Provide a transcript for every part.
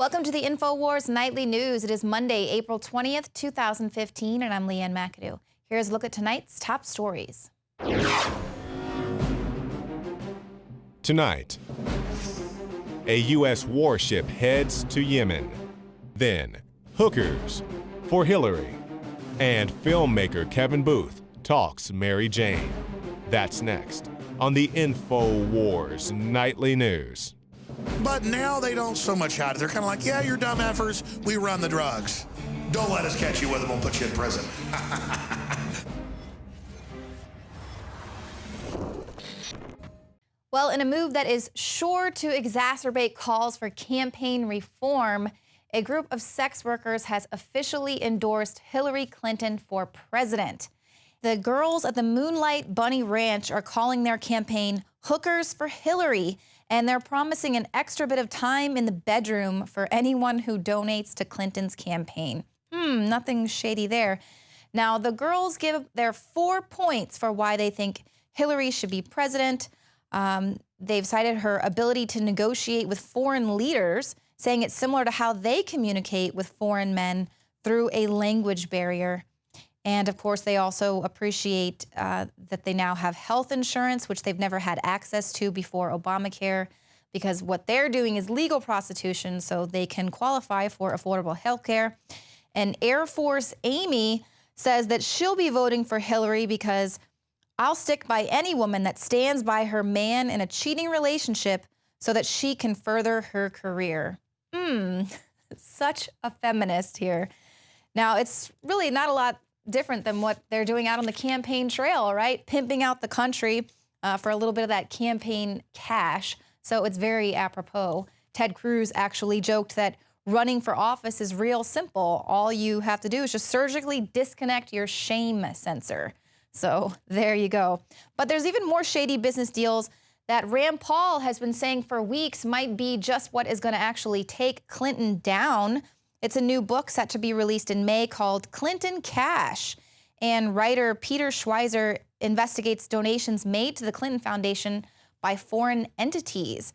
Welcome to the InfoWars Nightly News. It is Monday, April 20th, 2015, and I'm Leanne McAdoo. Here's a look at tonight's top stories. Tonight, a U.S. warship heads to Yemen. Then, hookers for Hillary. And filmmaker Kevin Booth talks Mary Jane. That's next on the InfoWars Nightly News. But now they don't so much hide it. They're kind of like, yeah, you're dumb effers. We run the drugs. Don't let us catch you with them. We'll put you in prison. Well, in a move that is sure to exacerbate calls for campaign reform, a group of sex workers has officially endorsed Hillary Clinton for president. The girls at the Moonlight Bunny Ranch are calling their campaign Hookers for Hillary, and they're promising an extra bit of time in the bedroom for anyone who donates to Clinton's campaign. Nothing shady there. Now, the girls give their 4 points for why they think Hillary should be president. They've cited her ability to negotiate with foreign leaders, saying it's similar to how they communicate with foreign men through a language barrier. And of course, they also appreciate that they now have health insurance, which they've never had access to before Obamacare, because what they're doing is legal prostitution, so they can qualify for affordable health care. And Air Force Amy says that she'll be voting for Hillary because I'll stick by any woman that stands by her man in a cheating relationship so that she can further her career. Such a feminist here. Now, it's really not a lot different than what they're doing out on the campaign trail, right? Pimping out the country for a little bit of that campaign cash. So it's very apropos. Ted Cruz actually joked that running for office is real simple. All you have to do is just surgically disconnect your shame sensor. So there you go. But there's even more shady business deals that Rand Paul has been saying for weeks might be just what is going to actually take Clinton down. It's a new book set to be released in May called Clinton Cash. And writer Peter Schweizer investigates donations made to the Clinton Foundation by foreign entities.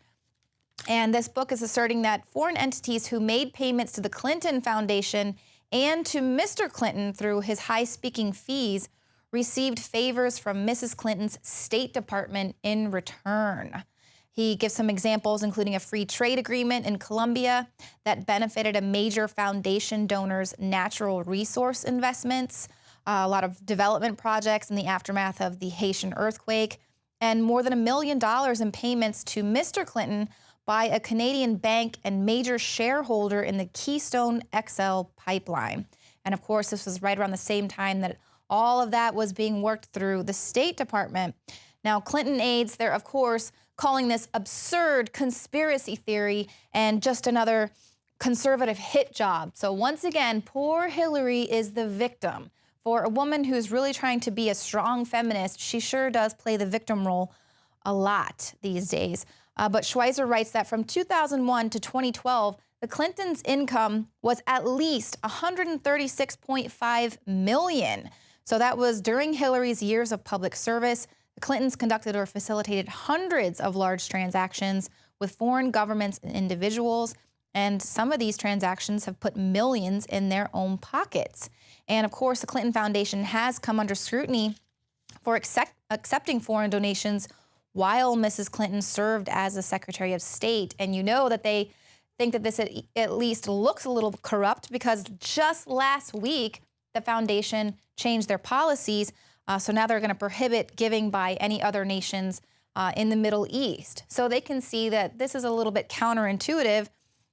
And this book is asserting that foreign entities who made payments to the Clinton Foundation and to Mr. Clinton through his high-speaking fees received favors from Mrs. Clinton's State Department in return. He gives some examples, including a free trade agreement in Colombia that benefited a major foundation donor's natural resource investments, a lot of development projects in the aftermath of the Haitian earthquake, and more than $1 million in payments to Mr. Clinton by a Canadian bank and major shareholder in the Keystone XL pipeline. And of course, this was right around the same time that all of that was being worked through the State Department. Now, Clinton aides, they're of course calling this absurd conspiracy theory and just another conservative hit job. So once again, poor Hillary is the victim. For a woman who's really trying to be a strong feminist, she sure does play the victim role a lot these days. But Schweizer writes that from 2001 to 2012, the Clintons' income was at least $136.5 million. So that was during Hillary's years of public service. The Clintons conducted or facilitated hundreds of large transactions with foreign governments and individuals, and some of these transactions have put millions in their own pockets. And of course, the Clinton Foundation has come under scrutiny for accepting foreign donations while Mrs. Clinton served as the Secretary of State. And you know that they think that this at least looks a little corrupt because just last week, the foundation changed their policies. So now they're going to prohibit giving by any other nations in the Middle East. So they can see that this is a little bit counterintuitive.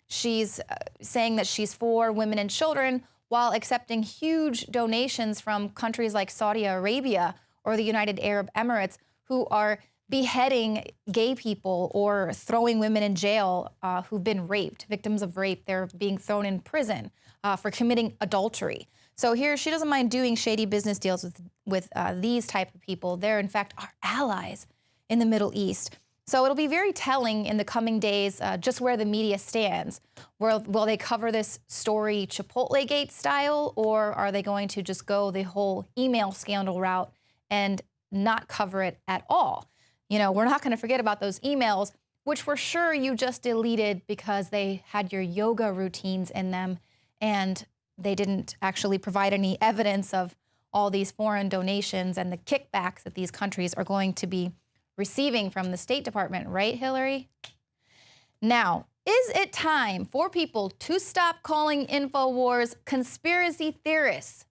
She's saying that she's for women and children while accepting huge donations from countries like Saudi Arabia or the United Arab Emirates, who are beheading gay people or throwing women in jail who've been raped, victims of rape. They're being thrown in prison for committing adultery. So here, she doesn't mind doing shady business deals with these type of people. They're, in fact, our allies in the Middle East. So it'll be very telling in the coming days just where the media stands. Will they cover this story Chipotle-gate style, or are they going to just go the whole email scandal route and not cover it at all? You know, we're not going to forget about those emails which we're sure you just deleted because they had your yoga routines in them and they didn't actually provide any evidence of all these foreign donations and the kickbacks that these countries are going to be receiving from the State Department, right, Hillary? Now, is it time for people to stop calling InfoWars conspiracy theorists?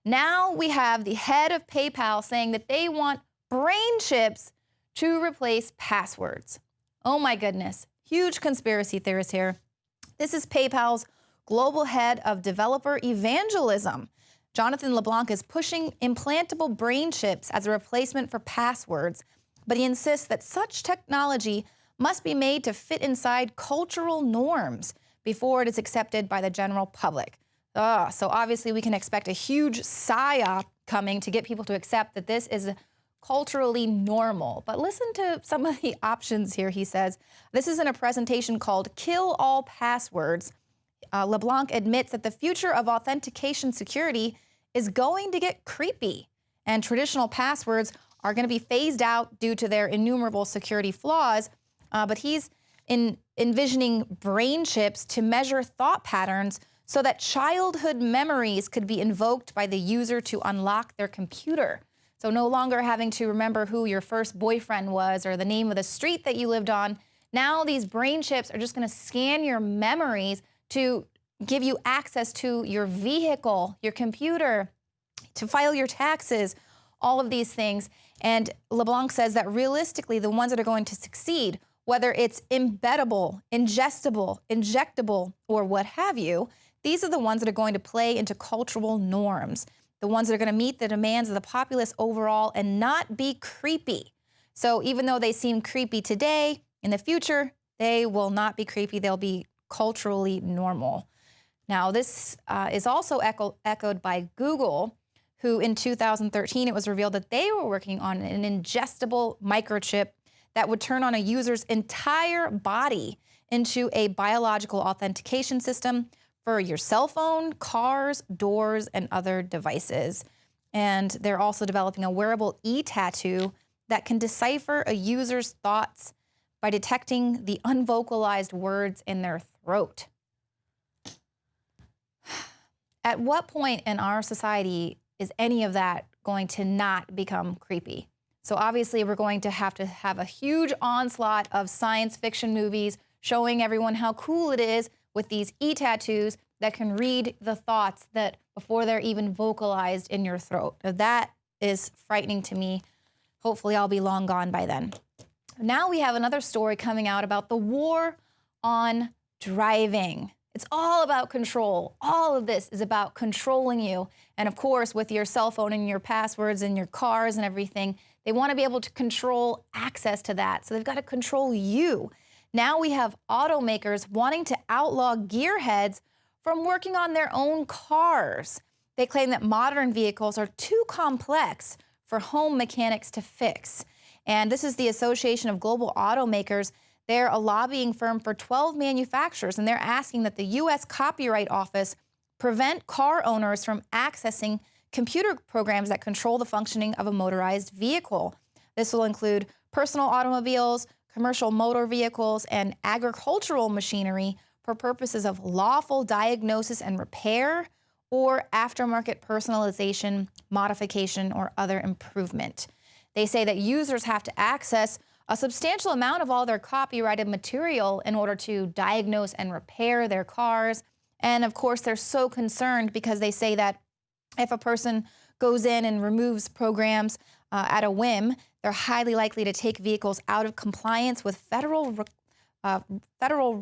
Now we have the head of PayPal saying that they want brain chips to replace passwords. Oh my goodness, huge conspiracy theorist here. This is PayPal's global head of developer evangelism. Jonathan LeBlanc is pushing implantable brain chips as a replacement for passwords, but he insists that such technology must be made to fit inside cultural norms before it is accepted by the general public. So obviously we can expect a huge psyop coming to get people to accept that this is culturally normal. But listen to some of the options here, he says. This is in a presentation called Kill All Passwords. LeBlanc admits that the future of authentication security is going to get creepy, and traditional passwords are going to be phased out due to their innumerable security flaws, but he's envisioning brain chips to measure thought patterns so that childhood memories could be invoked by the user to unlock their computer. So no longer having to remember who your first boyfriend was or the name of the street that you lived on. Now these brain chips are just going to scan your memories to give you access to your vehicle, your computer, to file your taxes, all of these things. And LeBlanc says that realistically, the ones that are going to succeed, whether it's embeddable, ingestible, injectable, or what have you, these are the ones that are going to play into cultural norms, the ones that are going to meet the demands of the populace overall and not be creepy. So even though they seem creepy today, in the future, they will not be creepy. They'll be culturally normal. Now, this is also echoed by Google, who in 2013, it was revealed that they were working on an ingestible microchip that would turn on a user's entire body into a biological authentication system for your cell phone, cars, doors, and other devices. And they're also developing a wearable e-tattoo that can decipher a user's thoughts by detecting the unvocalized words in their throat. At what point in our society is any of that going to not become creepy? So obviously we're going to have a huge onslaught of science fiction movies showing everyone how cool it is with these e-tattoos that can read the thoughts that before they're even vocalized in your throat. Now, that is frightening to me. Hopefully I'll be long gone by then. Now we have another story coming out about the war on driving. It's all about control. All of this is about controlling you. And of course, with your cell phone and your passwords and your cars and everything, they want to be able to control access to that. So they've got to control you. Now we have automakers wanting to outlaw gearheads from working on their own cars. They claim that modern vehicles are too complex for home mechanics to fix. And this is the Association of Global Automakers. They're a lobbying firm for 12 manufacturers, and they're asking that the U.S. Copyright Office prevent car owners from accessing computer programs that control the functioning of a motorized vehicle. This will include personal automobiles, commercial motor vehicles, and agricultural machinery for purposes of lawful diagnosis and repair or aftermarket personalization, modification, or other improvement. They say that users have to access a substantial amount of all their copyrighted material in order to diagnose and repair their cars. And of course, they're so concerned because they say that if a person goes in and removes programs at a whim, they're highly likely to take vehicles out of compliance with federal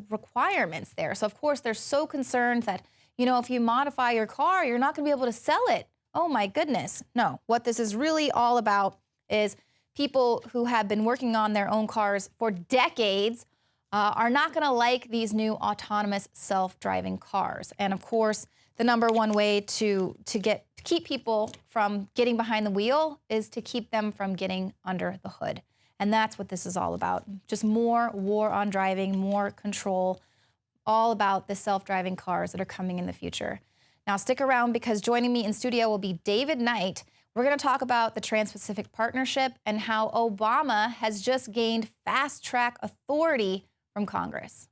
requirements there. So of course, they're so concerned that, you know, if you modify your car, you're not going to be able to sell it. Oh my goodness. No, what this is really all about is people who have been working on their own cars for decades are not going to like these new autonomous self-driving cars. And of course, the number one way to keep people from getting behind the wheel is to keep them from getting under the hood. And that's what this is all about. Just more war on driving, more control, all about the self-driving cars that are coming in the future. Now stick around because joining me in studio will be David Knight We're going to talk about the Trans-Pacific Partnership and how Obama has just gained fast-track authority from Congress.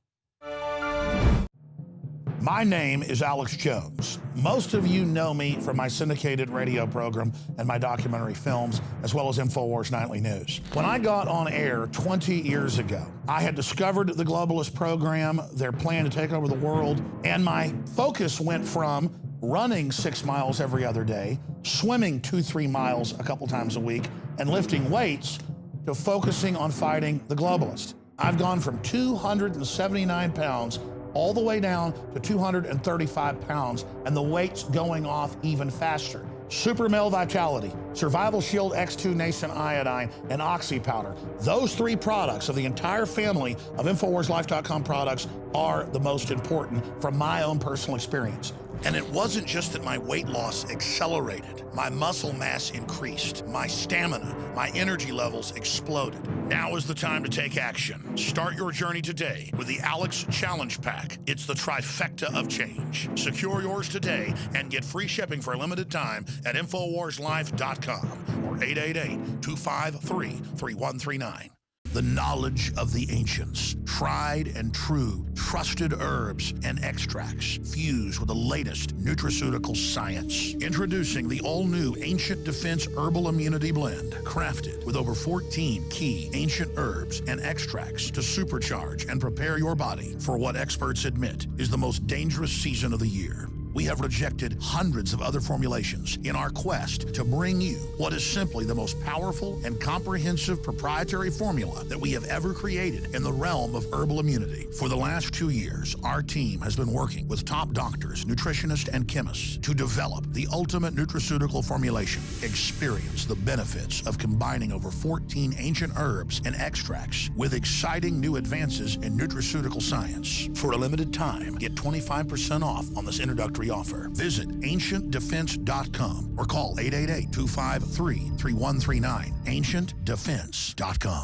My name is Alex Jones. Most of you know me from my syndicated radio program and my documentary films, as well as InfoWars Nightly News. When I got on air 20 years ago, I had discovered the globalist program, their plan to take over the world, and my focus went from running 6 miles every other day, swimming 2-3 miles a couple times a week, and lifting weights, to focusing on fighting the globalists. I've gone from 279 pounds all the way down to 235 pounds, and the weight's going off even faster. Super Male Vitality, Survival Shield X2 Nascent Iodine, and Oxy Powder. Those 3 products of the entire family of InfoWarsLife.com products are the most important from my own personal experience. And it wasn't just that my weight loss accelerated. My muscle mass increased. My stamina, my energy levels exploded. Now is the time to take action. Start your journey today with the Alex Challenge Pack. It's the trifecta of change. Secure yours today and get free shipping for a limited time at InfoWarsLife.com or 888-253-3139. The knowledge of the ancients, tried and true, trusted herbs and extracts fused with the latest nutraceutical science. Introducing the all-new Ancient Defense Herbal Immunity Blend, crafted with over 14 key ancient herbs and extracts to supercharge and prepare your body for what experts admit is the most dangerous season of the year. We have rejected hundreds of other formulations in our quest to bring you what is simply the most powerful and comprehensive proprietary formula that we have ever created in the realm of herbal immunity. For the last 2 years, our team has been working with top doctors, nutritionists, and chemists to develop the ultimate nutraceutical formulation. Experience the benefits of combining over 14 ancient herbs and extracts with exciting new advances in nutraceutical science. For a limited time, get 25% off on this introductory offer. Visit ancientdefense.com or call 888-253-3139. ancientdefense.com.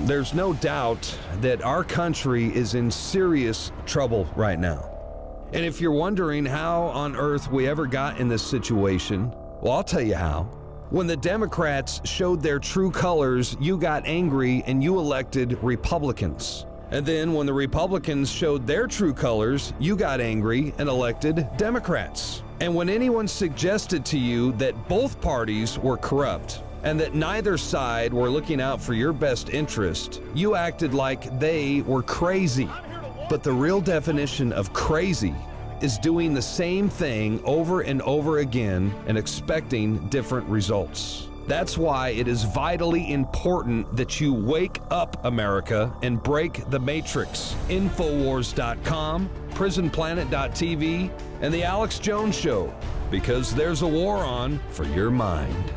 There's no doubt that our country is in serious trouble right now. And if you're wondering how on earth we ever got in this situation, well, I'll tell you how. When the Democrats showed their true colors, you got angry and you elected Republicans. And then when the Republicans showed their true colors, you got angry and elected Democrats. And when anyone suggested to you that both parties were corrupt and that neither side were looking out for your best interest, you acted like they were crazy. But the real definition of crazy is doing the same thing over and over again and expecting different results. That's why it is vitally important that you wake up, America, and break the matrix. InfoWars.com, PrisonPlanet.tv, and The Alex Jones Show, because there's a war on for your mind.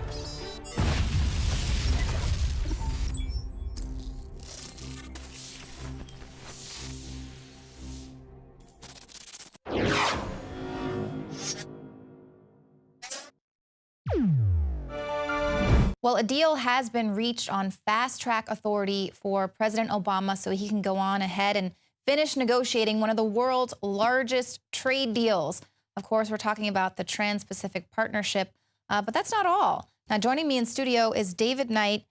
Well, a deal has been reached on fast-track authority for President Obama so he can go on ahead and finish negotiating one of the world's largest trade deals. Of course, we're talking about the Trans-Pacific Partnership, but that's not all. Now, joining me in studio is David Knight.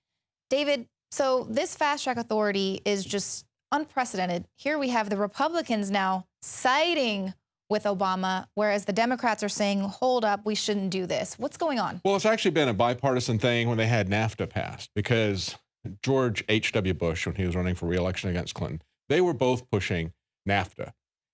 David, so this fast-track authority is just unprecedented. Here we have the Republicans now siding with Obama, whereas the Democrats are saying, hold up, we shouldn't do this. What's going on? Well, it's actually been a bipartisan thing when they had NAFTA passed, because George H.W. Bush, when he was running for re-election against Clinton, they were both pushing NAFTA.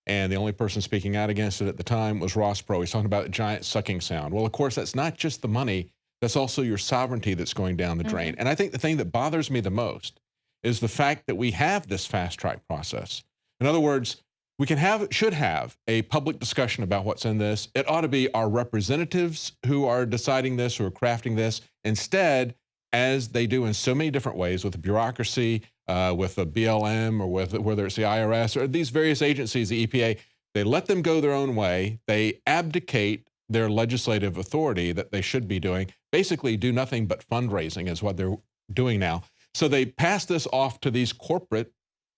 And the only person speaking out against it at the time was Ross Perot. He's talking about a giant sucking sound. Well, of course, that's not just the money, that's also your sovereignty that's going down the drain. And I think the thing that bothers me the most is the fact that we have this fast-track process. In other words, we should have a public discussion about what's in this. It ought to be our representatives who are deciding this, who are crafting this. Instead, as they do in so many different ways with the bureaucracy, with the BLM, or with whether it's the IRS or these various agencies, the EPA, they let them go their own way. They abdicate their legislative authority that they should be doing, basically do nothing but fundraising is what they're doing now. So they pass this off to these corporate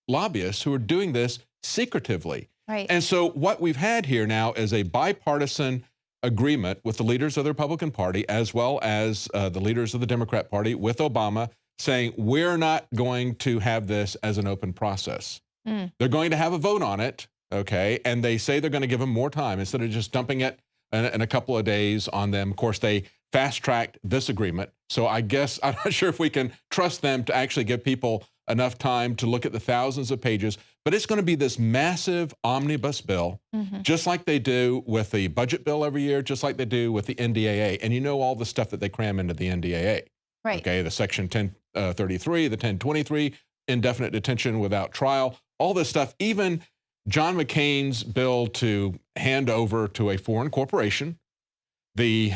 lobbyists who are doing this secretively. Right. And so what we've had here now is a bipartisan agreement with the leaders of the Republican Party as well as the leaders of the Democrat Party with Obama saying we're not going to have this as an open process. They're going to have a vote on it, okay? And they say they're going to give them more time instead of just dumping it in a couple of days on them. Of course, they fast-tracked this agreement. So I guess I'm not sure if we can trust them to actually give people enough time to look at the thousands of pages. But it's going to be this massive omnibus bill, just like they do with the budget bill every year, just like they do with the NDAA. And you know all the stuff that they cram into the NDAA. Right. Okay, the Section 1033, the 1023, indefinite detention without trial, all this stuff. Even John McCain's bill to hand over to a foreign corporation the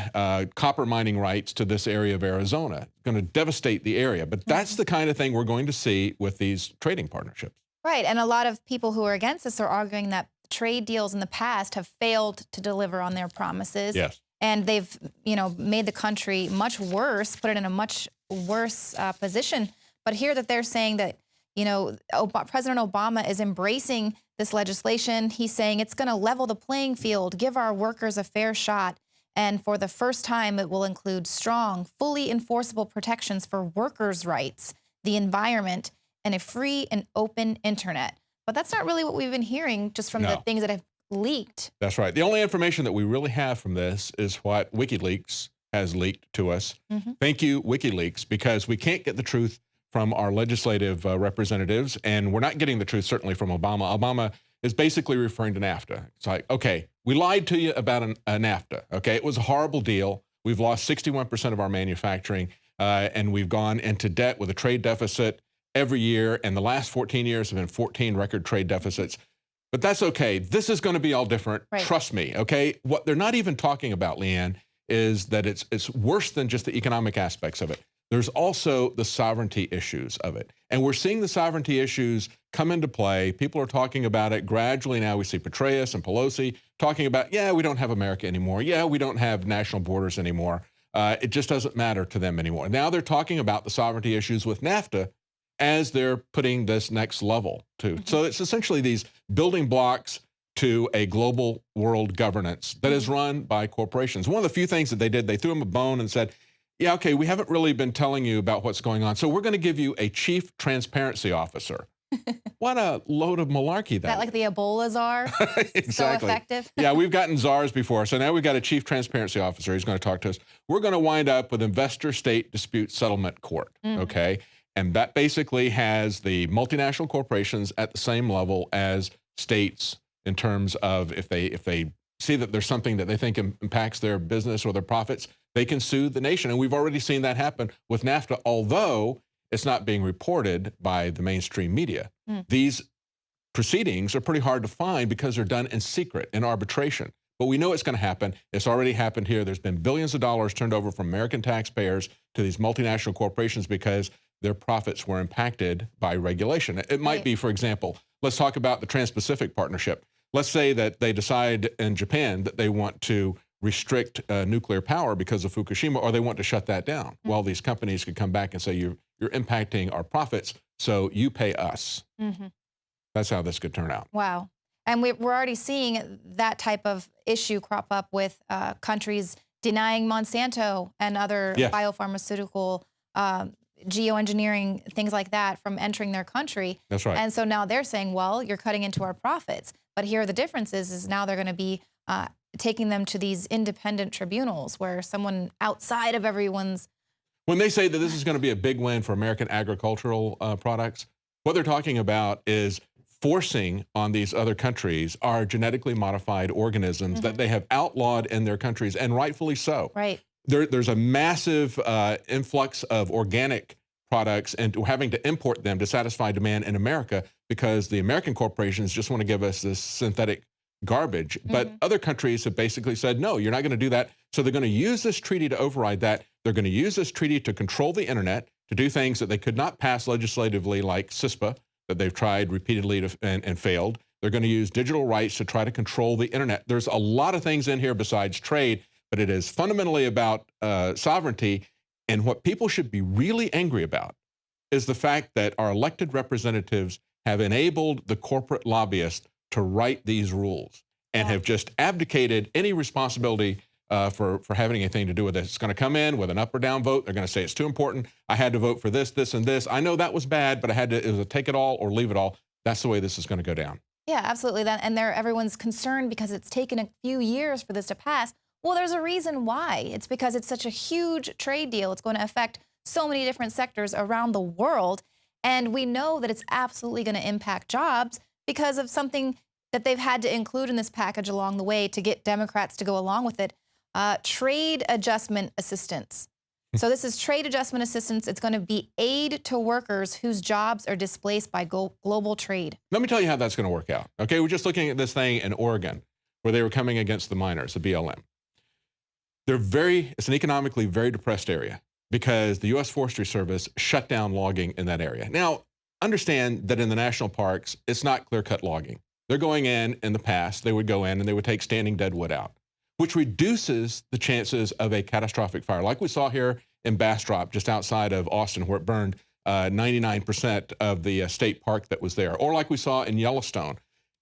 copper mining rights to this area of Arizona. Going to devastate the area. But that's the kind of thing we're going to see with these trading partnerships. Right. And a lot of people who are against this are arguing that trade deals in the past have failed to deliver on their promises. Yes. And they've, made the country much worse, put it in a much worse position. But here that they're saying that, President Obama is embracing this legislation. He's saying it's going to level the playing field, give our workers a fair shot. And for the first time, it will include strong, fully enforceable protections for workers' rights, the environment, and a free and open internet. But that's not really what we've been hearing just from the things that have leaked. That's right. The only information that we really have from this is what WikiLeaks has leaked to us. Thank you, WikiLeaks, because we can't get the truth from our legislative representatives, and we're not getting the truth certainly from Obama. Obama is basically referring to NAFTA. It's like, okay, we lied to you about a NAFTA. Okay, it was a horrible deal. We've lost 61% of our manufacturing, and we've gone into debt with a trade deficit every year, and the last 14 years have been 14 record trade deficits. But that's okay. This is going to be all different. Right. Trust me, okay? What they're not even talking about, Leanne, is that it's worse than just the economic aspects of it. There's also the sovereignty issues of it. And we're seeing the sovereignty issues come into play. People are talking about it gradually now. We see Petraeus and Pelosi talking about, yeah, we don't have America anymore. Yeah, we don't have national borders anymore. It just doesn't matter to them anymore. Now they're talking about the sovereignty issues with NAFTA as they're putting this next level to. So it's essentially these building blocks to a global world governance that is run by corporations. One of the few things that they did, they threw them a bone and said, yeah, okay, we haven't really been telling you about what's going on, so we're going to give you a chief transparency officer. What a load of malarkey that is. That like the Ebola czar? Exactly. So effective? Yeah, we've gotten czars before, so now we've got a chief transparency officer. He's going to talk to us. We're going to wind up with investor-state dispute settlement court, okay? And that basically has the multinational corporations at the same level as states in terms of if they see that there's something that they think impacts their business or their profits, they can sue the nation. And we've already seen that happen with NAFTA, although it's not being reported by the mainstream media. These proceedings are pretty hard to find because they're done in secret, in arbitration. But we know it's going to happen. It's already happened here. There's been billions of dollars turned over from American taxpayers to these multinational corporations because their profits were impacted by regulation. It might be, for example, let's talk about the Trans-Pacific Partnership. Let's say that they decide in Japan that they want to restrict nuclear power because of Fukushima, or they want to shut that down. Well, these companies could come back and say, you're impacting our profits, so you pay us. That's how this could turn out. Wow. And we're already seeing that type of issue crop up with countries denying Monsanto and other biopharmaceutical geoengineering, things like that, from entering their country. That's right. And so now they're saying, well, you're cutting into our profits. But here are the differences is now they're going to be taking them to these independent tribunals where someone outside of everyone's... When they say that this is going to be a big win for American agricultural products, what they're talking about is forcing on these other countries our genetically modified organisms that they have outlawed in their countries, and rightfully so. Right. There's a massive influx of organic products and having to import them to satisfy demand in America because the American corporations just want to give us this synthetic garbage. But other countries have basically said, no, you're not going to do that. So they're going to use this treaty to override that. They're going to use this treaty to control the internet, to do things that they could not pass legislatively, like CISPA, that they've tried repeatedly and failed. They're going to use digital rights to try to control the internet. There's a lot of things in here besides trade, but it is fundamentally about sovereignty. And what people should be really angry about is the fact that our elected representatives have enabled the corporate lobbyists to write these rules and have just abdicated any responsibility for having anything to do with this. It's going to come in with an up or down vote. They're going to say it's too important. I had to vote for this, this, and this. I know that was bad, but it was a take it all or leave it all. That's the way this is going to go down. Yeah, absolutely. And everyone's concerned because it's taken a few years for this to pass. Well, there's a reason why. It's because it's such a huge trade deal. It's going to affect so many different sectors around the world. And we know that it's absolutely going to impact jobs because of something that they've had to include in this package along the way to get Democrats to go along with it. Trade adjustment assistance. So this is trade adjustment assistance. It's going to be aid to workers whose jobs are displaced by global trade. Let me tell you how that's going to work out. Okay, we're just looking at this thing in Oregon where they were coming against the miners, the BLM. It's an economically very depressed area because the U.S. Forestry Service shut down logging in that area. Now, understand that in the national parks, it's not clear-cut logging. They're going in the past, they would go in and they would take standing dead wood out, which reduces the chances of a catastrophic fire. Like we saw here in Bastrop, just outside of Austin, where it burned 99% of the state park that was there. Or like we saw in Yellowstone,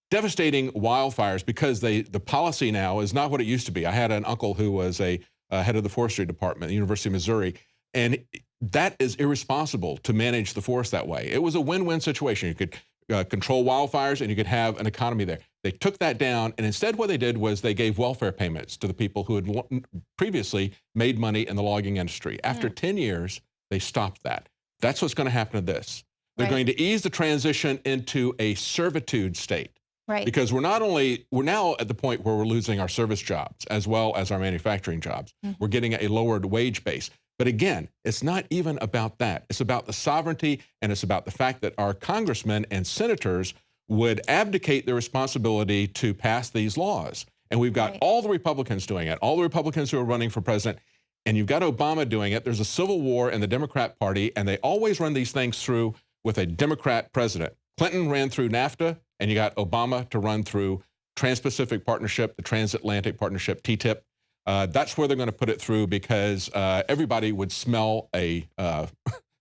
devastating wildfires because the policy now is not what it used to be. I had an uncle who was a head of the forestry department at the University of Missouri, and that is irresponsible to manage the forest that way. It was a win-win situation. You could control wildfires and you could have an economy there. They took that down, and instead what they did was they gave welfare payments to the people who had previously made money in the logging industry. After 10 years, they stopped that. That's what's going to happen to this. They're going to ease the transition into a servitude state. Right. Because we're now at the point where we're losing our service jobs as well as our manufacturing jobs. We're getting a lowered wage base. But again, it's not even about that. It's about the sovereignty, and it's about the fact that our congressmen and senators would abdicate their responsibility to pass these laws. And we've got all the Republicans doing it, all the Republicans who are running for president, and you've got Obama doing it. There's a civil war in the Democrat Party, and they always run these things through with a Democrat president. Clinton ran through NAFTA, and you got Obama to run through Trans-Pacific Partnership, the Transatlantic Partnership, TTIP. That's where they're going to put it through because everybody would smell a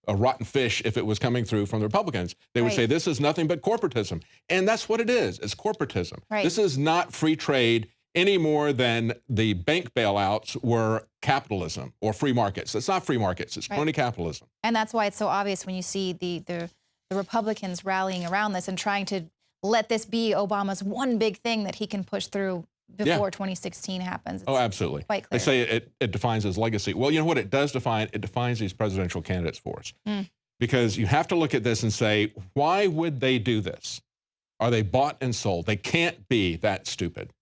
rotten fish if it was coming through from the Republicans. They would say this is nothing but corporatism. And that's what it is. It's corporatism. This is not free trade any more than the bank bailouts were capitalism or free markets. It's not free markets. It's crony capitalism. And that's why it's so obvious when you see the Republicans rallying around this and trying to let this be Obama's one big thing that he can push through before 2016 happens. It's absolutely. Quite clear. They say it defines his legacy. Well, you know what it does define? It defines these presidential candidates for us. Because you have to look at this and say, why would they do this? Are they bought and sold? They can't be that stupid.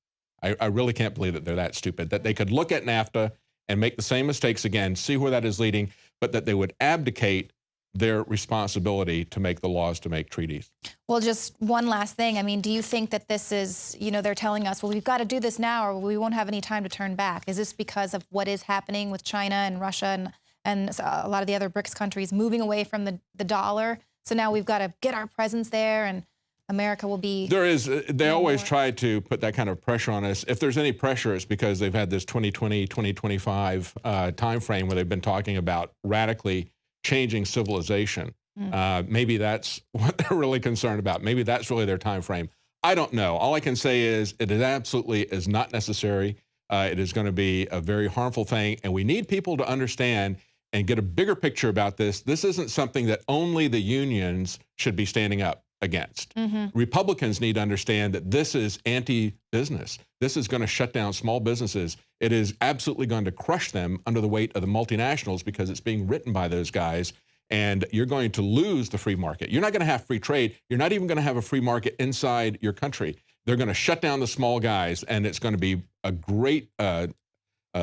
I really can't believe that they're that stupid, that they could look at NAFTA and make the same mistakes again, see where that is leading, but that they would abdicate their responsibility to make the laws, to make treaties. Well, just one last thing. I mean, do you think that this is, they're telling us, well, we've got to do this now or we won't have any time to turn back? Is this because of what is happening with China and Russia and a lot of the other BRICS countries moving away from the dollar? So now we've got to get our presence there and America will be... They always try to put that kind of pressure on us. If there's any pressure, it's because they've had this 2020, 2025 time frame where they've been talking about radically changing civilization. Maybe that's what they're really concerned about. Maybe that's really their time frame. I don't know. All I can say is it absolutely is not necessary. It is going to be a very harmful thing, and we need people to understand and get a bigger picture about this. This isn't something that only the unions should be standing up against. Republicans need to understand that this is anti-business. This is going to shut down small businesses. It is absolutely going to crush them under the weight of the multinationals because it's being written by those guys, and you're going to lose the free market. You're not going to have free trade. You're not even going to have a free market inside your country. They're going to shut down the small guys, and it's going to be a great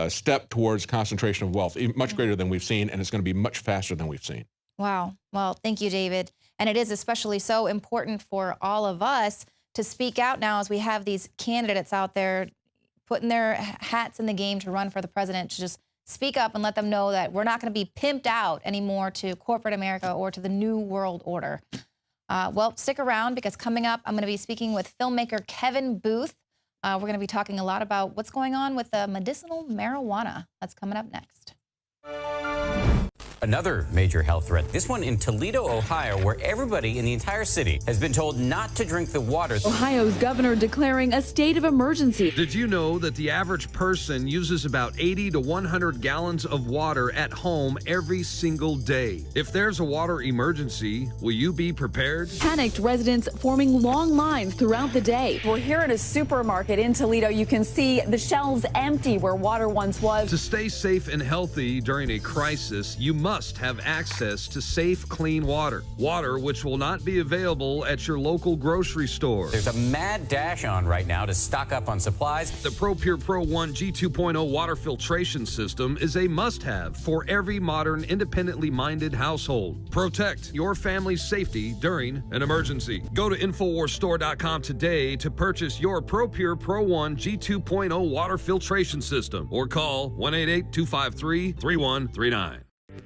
step towards concentration of wealth, much greater than we've seen, and it's going to be much faster than we've seen. Wow. Well, thank you, David. And it is especially so important for all of us to speak out now as we have these candidates out there putting their hats in the game to run for the president, to just speak up and let them know that we're not going to be pimped out anymore to corporate America or to the New World Order. Well, stick around because coming up, I'm going to be speaking with filmmaker Kevin Booth. We're going to be talking a lot about what's going on with medicinal marijuana. That's coming up next. Another major health threat, this one in Toledo, Ohio, where everybody in the entire city has been told not to drink the water. Ohio's governor declaring a state of emergency. Did you know that the average person uses about 80 to 100 gallons of water at home every single day? If there's a water emergency, will you be prepared? Panicked residents forming long lines throughout the day. We're here at a supermarket in Toledo. You can see the shelves empty where water once was. To stay safe and healthy during a crisis, you must have access to safe, clean water. Water which will not be available at your local grocery store. There's a mad dash on right now to stock up on supplies. The ProPure Pro 1 G2.0 water filtration system is a must-have for every modern, independently minded household. Protect your family's safety during an emergency. Go to InfoWarsStore.com today to purchase your ProPure Pro 1 G2.0 water filtration system or call 1-888-253-3139.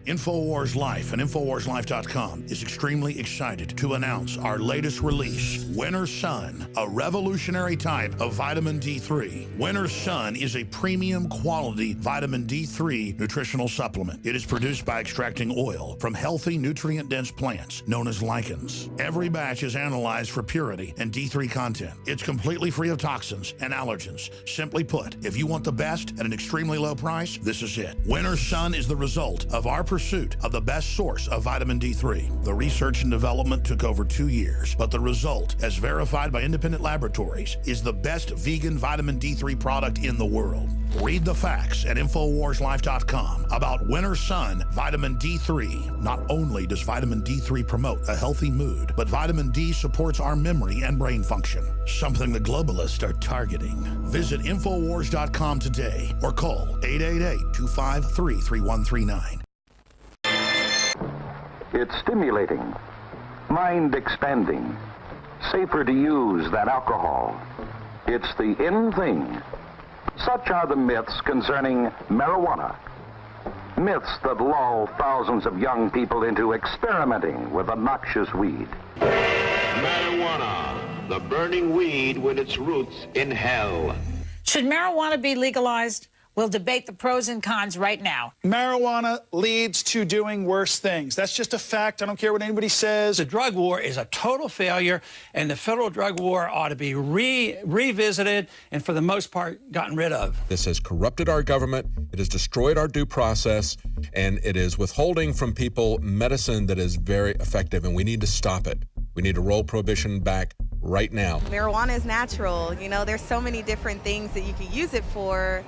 InfoWars Life and InfoWarsLife.com is extremely excited to announce our latest release, Winter Sun, a revolutionary type of vitamin D3. Winter Sun is a premium quality vitamin D3 nutritional supplement. It is produced by extracting oil from healthy, nutrient-dense plants known as lichens. Every batch is analyzed for purity and D3 content. It's completely free of toxins and allergens. Simply put, if you want the best at an extremely low price, this is it. Winter Sun is the result of our pursuit of the best source of vitamin D3. The research and development took over 2 years, but the result, as verified by independent laboratories, is the best vegan vitamin D3 product in the world. Read the facts at InfoWarsLife.com about Winter Sun Vitamin D3. Not only does vitamin D3 promote a healthy mood, but vitamin D supports our memory and brain function, something the globalists are targeting. Visit InfoWars.com today or call 888-253-3139. It's stimulating, mind-expanding, safer to use than alcohol. It's the in thing. Such are the myths concerning marijuana. Myths that lull thousands of young people into experimenting with the noxious weed. Marijuana, the burning weed with its roots in hell. Should marijuana be legalized? We'll debate the pros and cons right now. Marijuana leads to doing worse things. That's just a fact. I don't care what anybody says. The drug war is a total failure, and the federal drug war ought to be revisited and, for the most part, gotten rid of. This has corrupted our government, it has destroyed our due process, and it is withholding from people medicine that is very effective, and we need to stop it. We need to roll prohibition back right now. Marijuana is natural. You know, there's so many different things that you could use it for,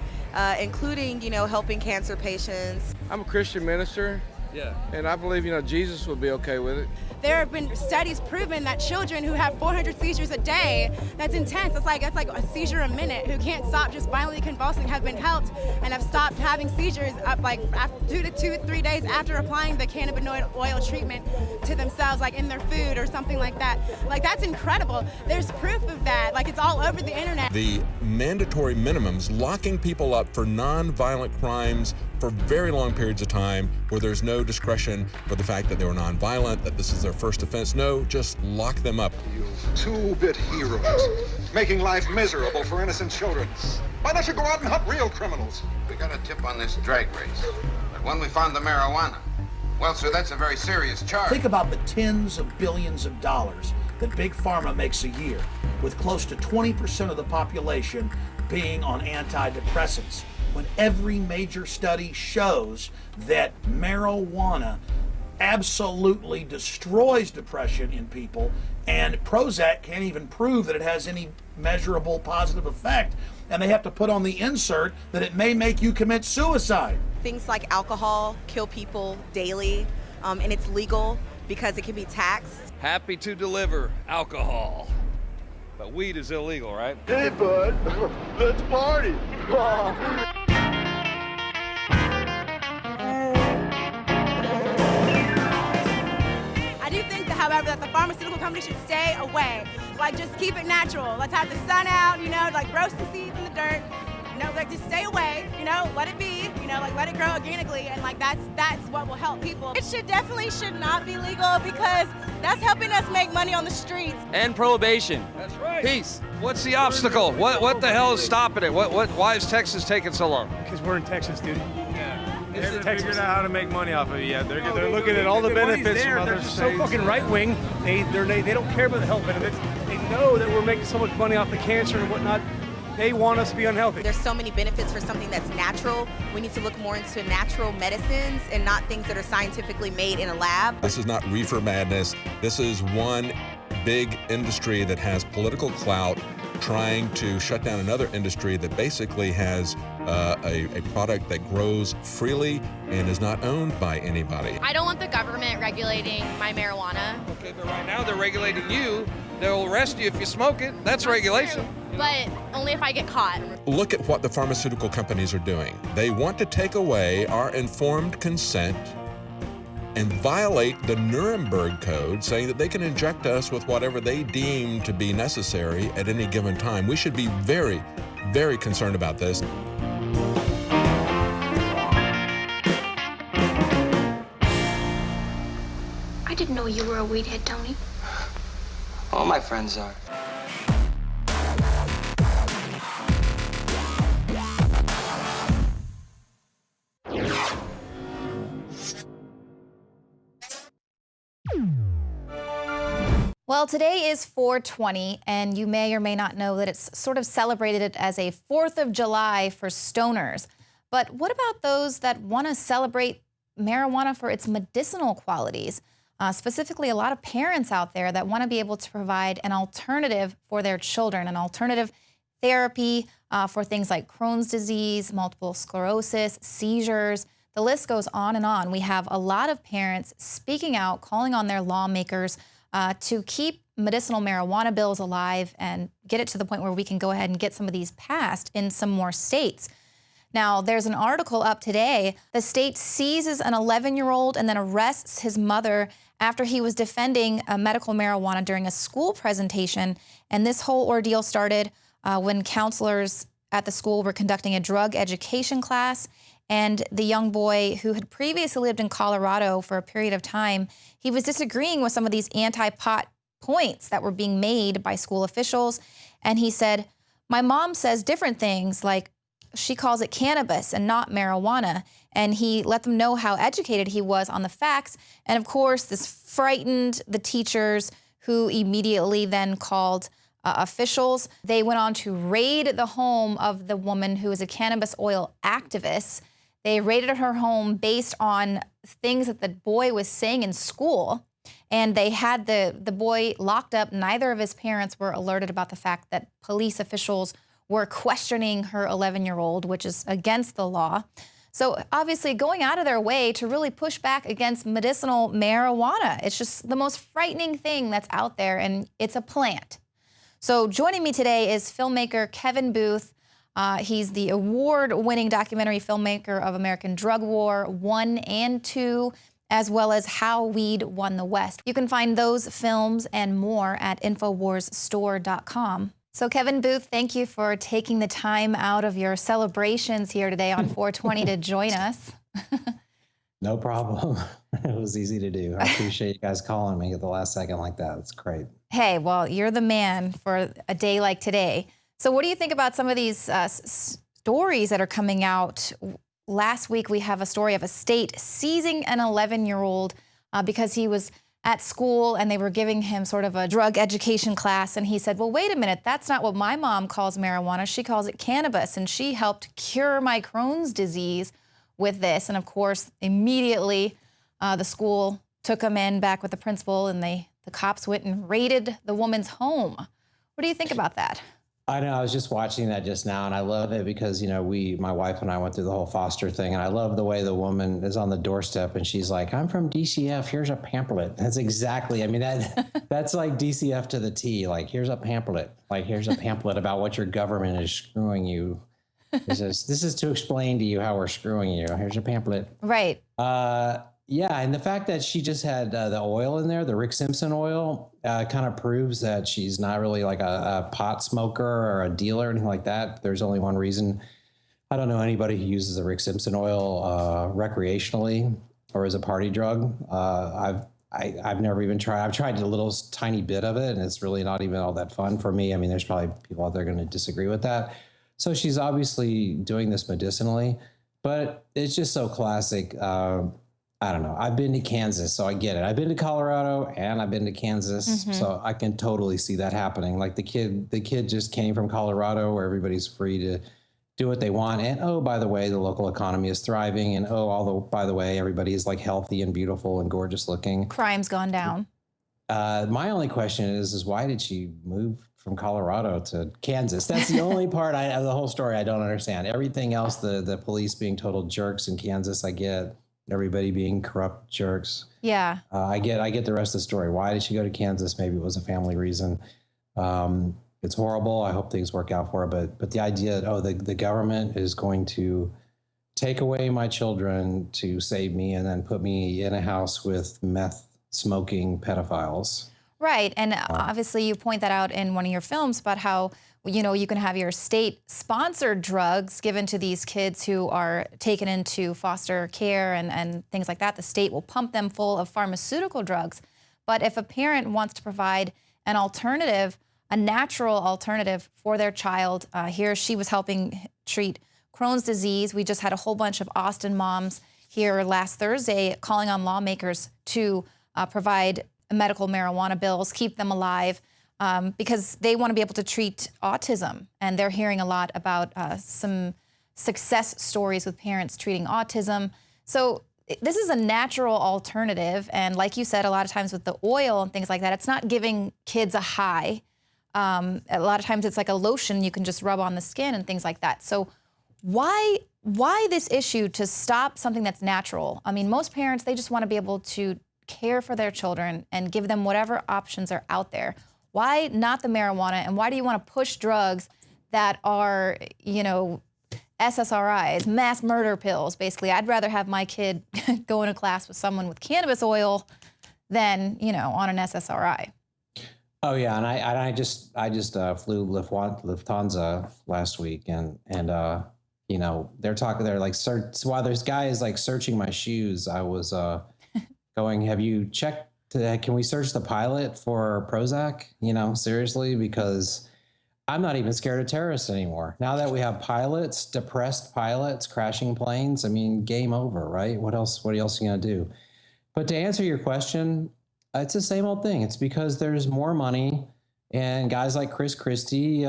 including, you know, helping cancer patients. I'm a Christian minister. Yeah. And I believe, you know, Jesus will be okay with it. There have been studies proven that children who have 400 seizures a day, that's intense, that's like a seizure a minute, who can't stop just violently convulsing, have been helped and have stopped having seizures like after 2 to 3 days after applying the cannabinoid oil treatment to themselves, like in their food or something like that. Like, that's incredible. There's proof of that. Like, it's all over the internet. The mandatory minimums locking people up for non-violent crimes for very long periods of time where there's no discretion for the fact that they were non-violent, that this is their first offense. No, just lock them up. You two-bit heroes, making life miserable for innocent children. Why don't you go out and hunt real criminals? We got a tip on this drag race, but when we found the marijuana, well, sir, that's a very serious charge. Think about the tens of billions of dollars that Big Pharma makes a year, with close to 20% of the population being on antidepressants, when every major study shows that marijuana absolutely destroys depression in people, and Prozac can't even prove that it has any measurable positive effect, and they have to put on the insert that it may make you commit suicide. Things like alcohol kill people daily, and it's legal because it can be taxed. Happy to deliver alcohol. But weed is illegal, right? Hey, bud, let's party. I do think, however, that the pharmaceutical company should stay away. Like, just keep it natural. Let's have the sun out, you know, like roast the seeds in the dirt. You know, like, just stay away, you know, let it be, you know, like, let it grow organically, and like that's what will help people. It definitely should not be legal because that's helping us make money on the streets. And prohibition. That's right. Peace. What's the obstacle? What the hell is stopping it? Why is Texas taking so long? Because we're in Texas, dude. Yeah. They haven't figured out how to make money off of it yet. They're looking at all the benefits from other They're just states. so fucking right wing. They don't care about the health benefits. They know that we're making so much money off the cancer and whatnot. They want us to be unhealthy. There's so many benefits for something that's natural. We need to look more into natural medicines and not things that are scientifically made in a lab. This is not reefer madness. This is one big industry that has political clout trying to shut down another industry that basically has a product that grows freely and is not owned by anybody. I don't want the government regulating my marijuana. Okay, but right now they're regulating you. They'll arrest you if you smoke it. That's regulation. But only if I get caught. Look at what the pharmaceutical companies are doing. They want to take away our informed consent and violate the Nuremberg Code, saying that they can inject us with whatever they deem to be necessary at any given time. We should be very, very concerned about this. I didn't know you were a weed head, Tony. All my friends are. Well, today is 4/20, and you may or may not know that it's sort of celebrated as a 4th of July for stoners. But what about those that want to celebrate marijuana for its medicinal qualities? Specifically, a lot of parents out there that want to be able to provide an alternative for their children, an alternative therapy for things like Crohn's disease, multiple sclerosis, seizures. The list goes on and on. We have a lot of parents speaking out, calling on their lawmakers to keep medicinal marijuana bills alive and get it to the point where we can go ahead and get some of these passed in some more states. Now, there's an article up today. The state seizes an 11-year-old and then arrests his mother after he was defending medical marijuana during a school presentation. And this whole ordeal started when counselors at the school were conducting a drug education class. And the young boy, who had previously lived in Colorado for a period of time, he was disagreeing with some of these anti-pot points that were being made by school officials. And he said, "My mom says different things, like she calls it cannabis and not marijuana." And he let them know how educated he was on the facts. And of course, this frightened the teachers, who immediately then called officials. They went on to raid the home of the woman who is a cannabis oil activist. They raided her home based on things that the boy was saying in school. And they had the boy locked up. Neither of his parents were alerted about the fact that police officials were questioning her 11-year-old, which is against the law. So obviously going out of their way to really push back against medicinal marijuana. It's just the most frightening thing that's out there, and it's a plant. So joining me today is filmmaker Kevin Booth. He's the award-winning documentary filmmaker of American Drug War 1 and 2, as well as How Weed Won the West. You can find those films and more at NoWorldOrder.com. So Kevin Booth, thank you for taking the time out of your celebrations here today on 4/20 to join us. No problem. It was easy to do. I appreciate you guys calling me at the last second like that. It's great. Hey, well, you're the man for a day like today. So what do you think about some of these stories that are coming out? Last week, we have a story of a state seizing an 11-year-old because he was at school and they were giving him sort of a drug education class. And he said, well, wait a minute, that's not what my mom calls marijuana. She calls it cannabis. And she helped cure my Crohn's disease with this. And of course, immediately the school took him in back with the principal, and the cops went and raided the woman's home. What do you think about that? I know. I was just watching that just now, and I love it because, you know, my wife and I went through the whole foster thing, and I love the way the woman is on the doorstep and she's like, "I'm from DCF. Here's a pamphlet." That's exactly, I mean, that's like DCF to the T. Like, here's a pamphlet. Like, here's a pamphlet about what your government is screwing you. This is to explain to you how we're screwing you. Here's a pamphlet. Right. Yeah, and the fact that she just had the oil in there, the Rick Simpson oil, kind of proves that she's not really like a pot smoker or a dealer or anything like that. There's only one reason. I don't know anybody who uses the Rick Simpson oil recreationally or as a party drug. I've never even tried. I've tried a little tiny bit of it, and it's really not even all that fun for me. I mean, there's probably people out there going to disagree with that. So she's obviously doing this medicinally. But it's just so classic. I don't know. I've been to Kansas, so I get it. I've been to Colorado and I've been to Kansas, so I can totally see that happening. Like the kid just came from Colorado, where everybody's free to do what they want. And oh, by the way, the local economy is thriving. And oh, although by the way, everybody is like healthy and beautiful and gorgeous looking. Crime's gone down. My only question is why did she move from Colorado to Kansas? That's the only part of the whole story I don't understand. Everything else, the police being total jerks in Kansas, I get. Everybody being corrupt jerks. Yeah. I get the rest of the story. Why did she go to Kansas? Maybe it was a family reason. It's horrible. I hope things work out for her. But the idea that, the government is going to take away my children to save me and then put me in a house with meth smoking pedophiles. Right. And obviously you point that out in one of your films about how, you can have your state-sponsored drugs given to these kids who are taken into foster care and things like that. The state will pump them full of pharmaceutical drugs. But if a parent wants to provide an alternative, a natural alternative for their child, here she was helping treat Crohn's disease. We just had a whole bunch of Austin moms here last Thursday calling on lawmakers to provide medical marijuana bills, keep them alive, because they want to be able to treat autism. And they're hearing a lot about some success stories with parents treating autism. So this is a natural alternative. And like you said, a lot of times with the oil and things like that, it's not giving kids a high. A lot of times it's like a lotion you can just rub on the skin and things like that. So why this issue to stop something that's natural? I mean, most parents, they just want to be able to care for their children and give them whatever options are out there. Why not the marijuana? And why do you want to push drugs that are, SSRIs, mass murder pills, basically? I'd rather have my kid go into class with someone with cannabis oil than, on an SSRI. Oh yeah, and I just flew Lufthansa last week, and they're like while there's guys like searching my shoes, I was going, have you checked? Can we search the pilot for Prozac? Seriously, because I'm not even scared of terrorists anymore. Now that we have depressed pilots crashing planes, I mean, game over, right? What else are you gonna do? But to answer your question, it's the same old thing. It's because there's more money and guys like Chris Christie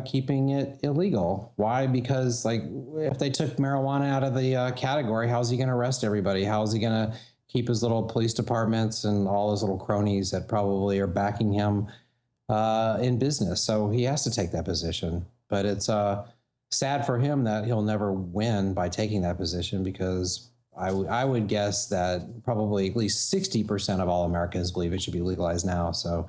keeping it illegal. Why? Because if they took marijuana out of the category, how's he gonna arrest everybody? How's he gonna keep his little police departments and all his little cronies that probably are backing him in business? So he has to take that position. But it's sad for him that he'll never win by taking that position, because I would guess that probably at least 60% of all Americans believe it should be legalized now. So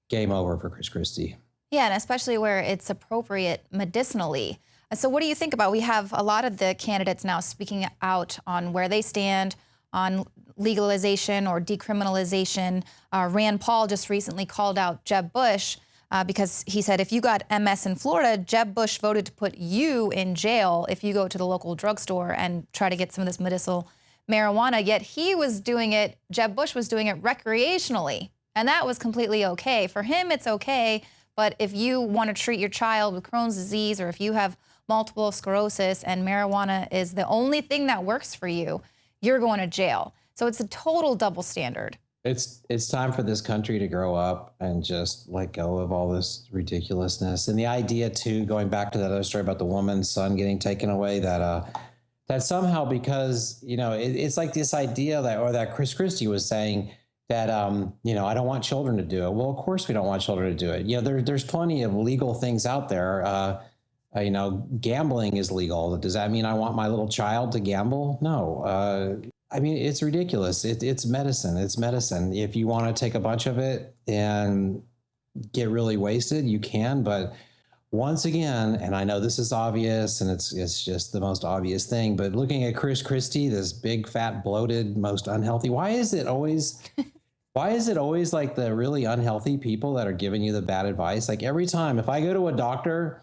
game over for Chris Christie. Yeah, and especially where it's appropriate medicinally. So what do you think about? We have a lot of the candidates now speaking out on where they stand on legalization or decriminalization. Rand Paul just recently called out Jeb Bush because he said, if you got MS in Florida, Jeb Bush voted to put you in jail if you go to the local drugstore and try to get some of this medicinal marijuana. Yet Jeb Bush was doing it recreationally, and that was completely okay. For him, it's okay, but if you want to treat your child with Crohn's disease, or if you have multiple sclerosis and marijuana is the only thing that works for you, you're going to jail. So it's a total double standard. It's time for this country to grow up and just let go of all this ridiculousness. And the idea too, going back to that other story about the woman's son getting taken away, that somehow, because, it's like this idea that Chris Christie was saying that, I don't want children to do it. Well, of course we don't want children to do it. There's plenty of legal things out there. Gambling is legal. Does that mean I want my little child to gamble? No. It's ridiculous. It's medicine. It's medicine. If you want to take a bunch of it and get really wasted, you can. But once again, and I know this is obvious, and it's just the most obvious thing, but looking at Chris Christie, this big, fat, bloated, most unhealthy, why is it always like the really unhealthy people that are giving you the bad advice? Like every time, if I go to a doctor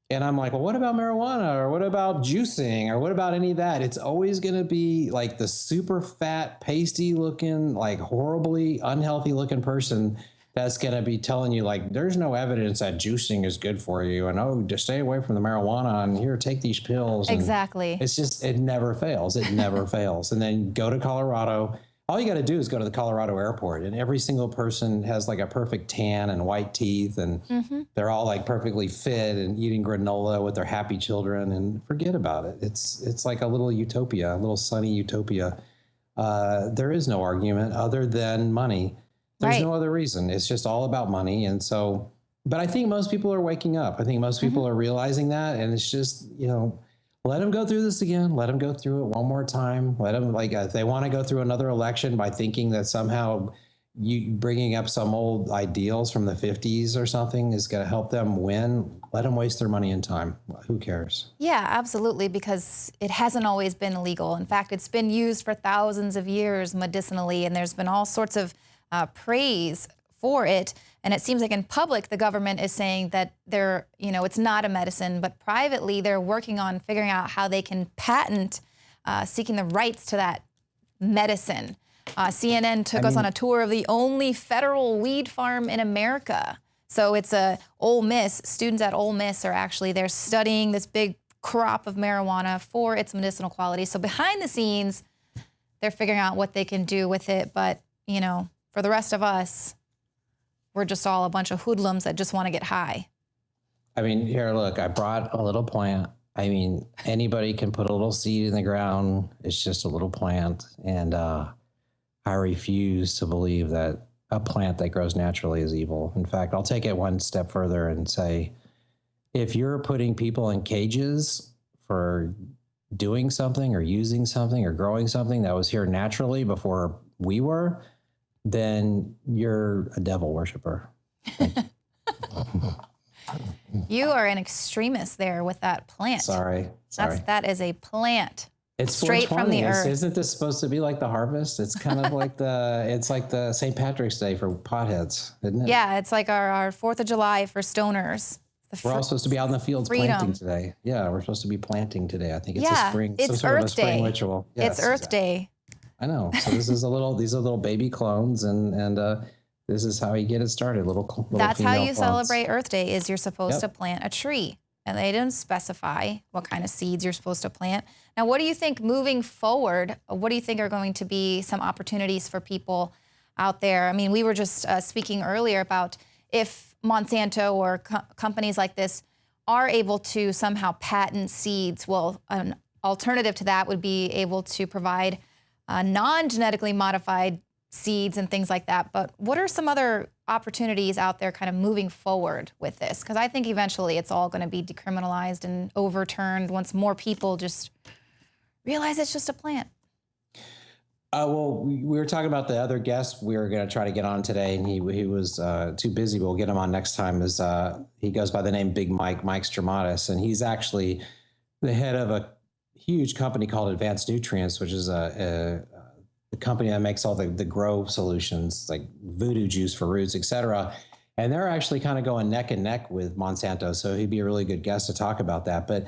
and I'm like, well, what about marijuana, or what about juicing, or what about any of that? It's always going to be like the super fat, pasty looking, like horribly unhealthy looking person that's going to be telling you like, there's no evidence that juicing is good for you. And, oh, just stay away from the marijuana and here, take these pills. And exactly. it's just, it never fails. It never fails. And then go to Colorado. All you got to do is go to the Colorado airport, and every single person has like a perfect tan and white teeth, and they're all like perfectly fit and eating granola with their happy children, and forget about it. It's like a little utopia, a little sunny utopia. There is no argument other than money. There's no other reason. It's just all about money. And so, but I think most people are waking up. I think most people are realizing that, and it's just, you know, let them go through this again. Let them go through it one more time. Let them, like, if they want to go through another election by thinking that somehow you bringing up some old ideals from the 50s or something is going to help them win, let them waste their money and time. Who cares? Yeah, absolutely, because it hasn't always been illegal. In fact, it's been used for thousands of years medicinally, and there's been all sorts of praise for it. And it seems like in public, the government is saying that they're, you know, it's not a medicine, but privately they're working on figuring out how they can patent, seeking the rights to that medicine. CNN took us on a tour of the only federal weed farm in America. So it's Ole Miss. Students at Ole Miss are actually, they're studying this big crop of marijuana for its medicinal quality. So behind the scenes, they're figuring out what they can do with it. But, you know, for the rest of us, we're just all a bunch of hoodlums that just want to get high. I mean, here, look, I brought a little plant. I mean, anybody can put a little seed in the ground. It's just a little plant. And I refuse to believe that a plant that grows naturally is evil. In fact, I'll take it one step further and say, if you're putting people in cages for doing something or using something or growing something that was here naturally before we were, then you're a devil worshiper. You are an extremist there with that plant. Sorry. That is a plant. It's straight from the earth. Isn't this supposed to be like the harvest? It's kind of like it's like the St. Patrick's Day for potheads, isn't it? Yeah, it's like our 4th of July for stoners. We're all supposed to be out in the fields planting today. Yeah, we're supposed to be planting today. I think it's a spring, it's some sort Earth of a spring Day. ritual. Yes, it's Earth Day. I know. So these are little baby clones, and this is how you get it started. Little That's how you clones. celebrate Earth Day. Is you're supposed to plant a tree, and they didn't specify what kind of seeds you're supposed to plant. Now, what do you think moving forward? What do you think are going to be some opportunities for people out there? I mean, we were just speaking earlier about if Monsanto or companies like this are able to somehow patent seeds. Well, an alternative to that would be able to provide non-genetically modified seeds and things like that. But what are some other opportunities out there kind of moving forward with this? Because I think eventually it's all going to be decriminalized and overturned once more people just realize it's just a plant. Well, we were talking about the other guest we were going to try to get on today, and he was too busy. We'll get him on next time. He goes by the name Big Mike Stramatis, and he's actually the head of a huge company called Advanced Nutrients, which is a company that makes all the grow solutions like voodoo juice for roots, et cetera. And they're actually kind of going neck and neck with Monsanto. So he'd be a really good guest to talk about that. But,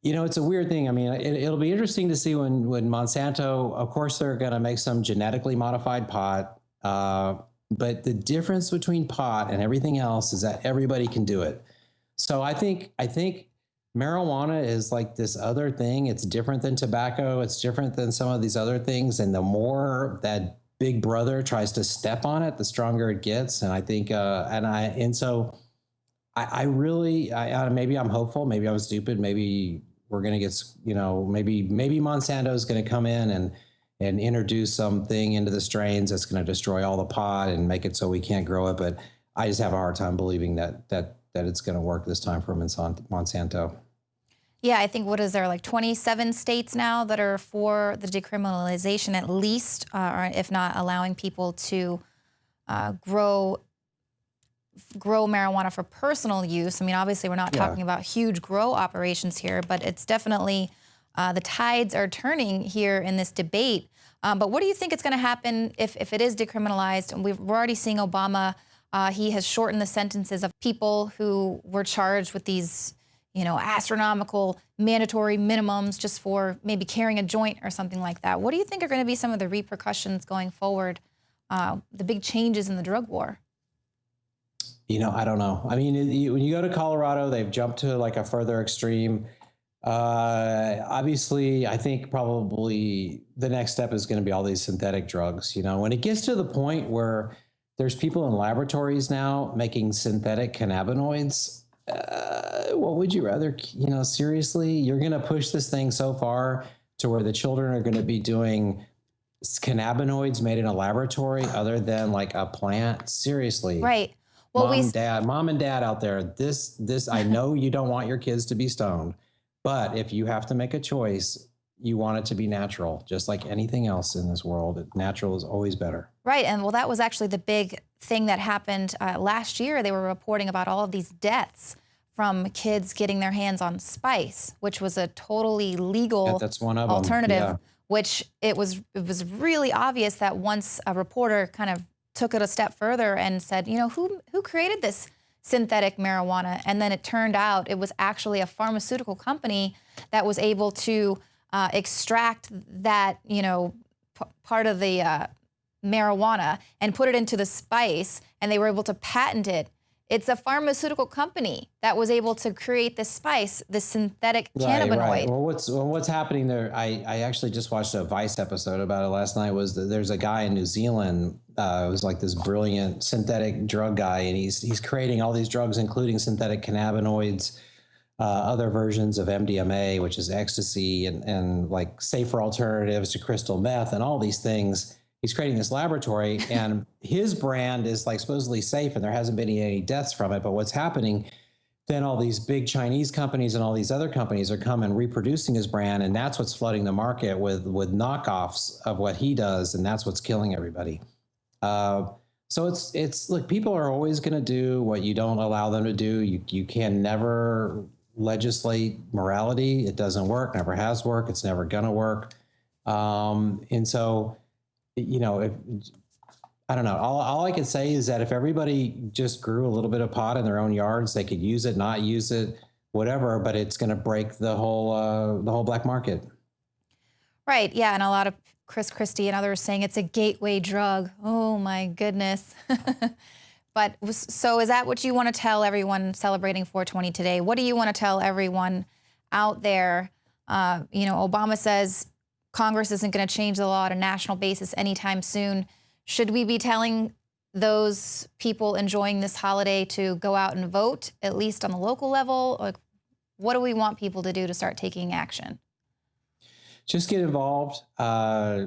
you know, it's a weird thing. I mean, it'll be interesting to see when Monsanto, of course, they're going to make some genetically modified pot. But the difference between pot and everything else is that everybody can do it. So I think marijuana is like this other thing. It's different than tobacco. It's different than some of these other things. And the more that Big Brother tries to step on it, the stronger it gets. And I think, so I really, maybe I'm hopeful. Maybe I was stupid. Maybe we're going to get, you know, maybe Monsanto is going to come in and introduce something into the strains that's going to destroy all the pot and make it so we can't grow it. But I just have a hard time believing that it's going to work this time for Monsanto. Yeah, I think, what is there, like 27 states now that are for the decriminalization at least, or if not allowing people to grow marijuana for personal use. I mean, obviously we're not talking about huge grow operations here, but it's definitely, the tides are turning here in this debate. But what do you think is going to happen if it is decriminalized? And we're already seeing Obama. He has shortened the sentences of people who were charged with these, you know, astronomical mandatory minimums just for maybe carrying a joint or something like that. What do you think are going to be some of the repercussions going forward, the big changes in the drug war? I don't know. I mean, when you go to Colorado, they've jumped to like a further extreme. Obviously, I think probably the next step is going to be all these synthetic drugs. When it gets to the point where there's people in laboratories now making synthetic cannabinoids, what would you rather, seriously, you're going to push this thing so far to where the children are going to be doing cannabinoids made in a laboratory other than like a plant. Seriously. Right. Well, mom and dad out there, this, I know you don't want your kids to be stoned, but if you have to make a choice, you want it to be natural, just like anything else in this world. Natural is always better. Right. And well, that was actually the big thing that happened last year. They were reporting about all of these deaths from kids getting their hands on spice, which was a totally legal that's one of alternative, them. Yeah. which it was really obvious that once a reporter kind of took it a step further and said, who created this synthetic marijuana? And then it turned out it was actually a pharmaceutical company that was able to extract that, part of the marijuana and put it into the spice, and they were able to patent it. It's a pharmaceutical company that was able to create this spice, this synthetic cannabinoid. Right. Well, what's happening there? I actually just watched a Vice episode about it last night. Was that there's a guy in New Zealand. It was like this brilliant synthetic drug guy, and he's creating all these drugs, including synthetic cannabinoids, other versions of MDMA, which is ecstasy, and like safer alternatives to crystal meth, and all these things. He's creating this laboratory, and his brand is like supposedly safe, and there hasn't been any deaths from it. But what's happening, then all these big Chinese companies and all these other companies are coming reproducing his brand, and that's what's flooding the market with knockoffs of what he does, and that's what's killing everybody. So it's look, people are always going to do what you don't allow them to do. You can never legislate morality. It doesn't work, never has worked. It's never going to work. And so, I don't know. All I can say is that if everybody just grew a little bit of pot in their own yards, they could use it, not use it, whatever, but it's going to break the whole black market. Right. Yeah. And a lot of Chris Christie and others saying it's a gateway drug. Oh my goodness. But so is that what you want to tell everyone celebrating 420 today? What do you want to tell everyone out there? Obama says Congress isn't going to change the law on a national basis anytime soon. Should we be telling those people enjoying this holiday to go out and vote, at least on the local level? Like, what do we want people to do to start taking action? Just get involved. I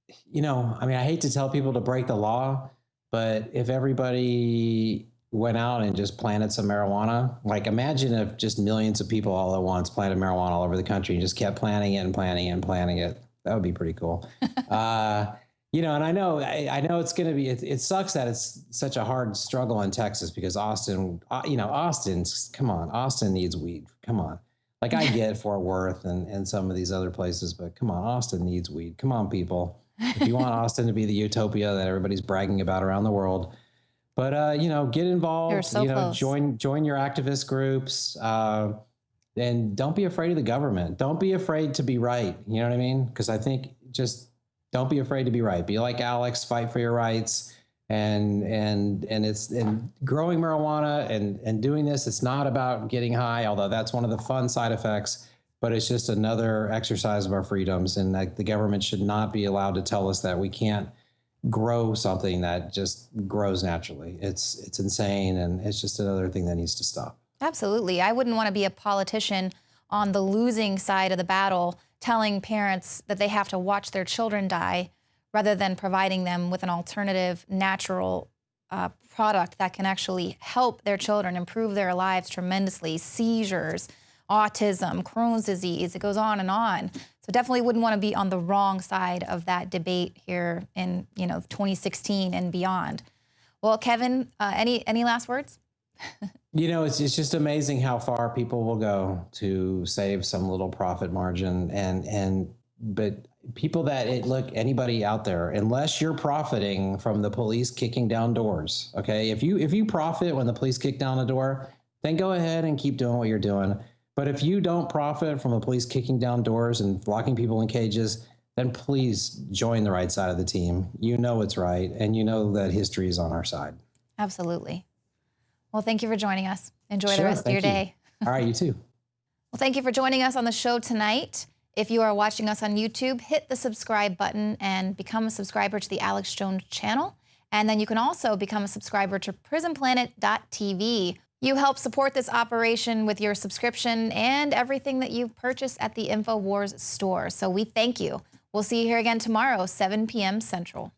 hate to tell people to break the law, but if everybody went out and just planted some marijuana, like imagine if just millions of people all at once planted marijuana all over the country and just kept planting it and planting it and planting it. That would be pretty cool. And I know it's going to be, it sucks that it's such a hard struggle in Texas because Austin needs weed. Come on. Like I get Fort Worth and some of these other places, but come on, Austin needs weed. Come on, people. If you want Austin to be the utopia that everybody's bragging about around the world. But, get involved, You're so close. join your activist groups, and don't be afraid of the government. Don't be afraid to be right. You know what I mean? Because I think just don't be afraid to be right. Be like Alex, fight for your rights. And growing marijuana and doing this, it's not about getting high, although that's one of the fun side effects, but it's just another exercise of our freedoms. And the government should not be allowed to tell us that we can't grow something that just grows naturally. It's insane, and it's just another thing that needs to stop. Absolutely. I wouldn't want to be a politician on the losing side of the battle telling parents that they have to watch their children die rather than providing them with an alternative natural product that can actually help their children improve their lives tremendously. Seizures, autism, Crohn's disease, it goes on and on. So definitely wouldn't want to be on the wrong side of that debate here in 2016 and beyond. Well, Kevin, any last words? It's just amazing how far people will go to save some little profit margin, but people anybody out there, unless you're profiting from the police kicking down doors, okay? If you profit when the police kick down a door, then go ahead and keep doing what you're doing. But if you don't profit from the police kicking down doors and locking people in cages, then please join the right side of the team. You know it's right, and you know that history is on our side. Absolutely. Well, thank you for joining us. Enjoy the rest of your day. All right, you too. Well, thank you for joining us on the show tonight. If you are watching us on YouTube, hit the subscribe button and become a subscriber to the Alex Jones channel. And then you can also become a subscriber to prisonplanet.tv. You help support this operation with your subscription and everything that you purchase at the InfoWars store. So we thank you. We'll see you here again tomorrow, 7 p.m. Central.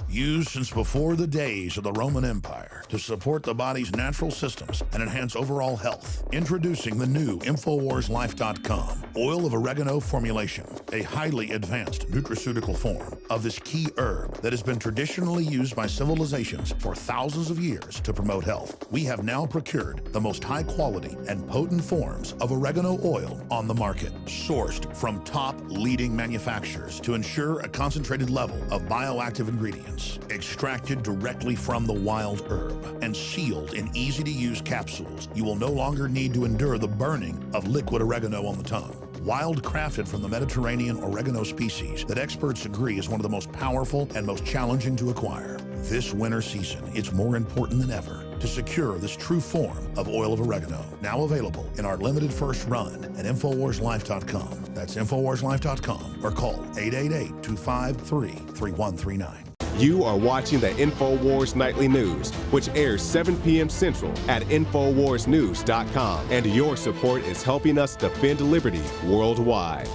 Used since before the days of the Roman Empire to support the body's natural systems and enhance overall health. Introducing the new InfoWarsLife.com oil of oregano formulation, a highly advanced nutraceutical form of this key herb that has been traditionally used by civilizations for thousands of years to promote health. We have now procured the most high quality and potent forms of oregano oil on the market, sourced from top leading manufacturers to ensure a concentrated level of bioactive ingredients, extracted directly from the wild herb and sealed in easy-to-use capsules. You will no longer need to endure the burning of liquid oregano on the tongue. Wild crafted from the Mediterranean oregano species that experts agree is one of the most powerful and most challenging to acquire. This winter season, it's more important than ever to secure this true form of oil of oregano. Now available in our limited first run at InfoWarsLife.com. That's InfoWarsLife.com or call 888-253-3139. You are watching the InfoWars Nightly News, which airs 7 p.m. Central at InfoWarsNews.com. And your support is helping us defend liberty worldwide.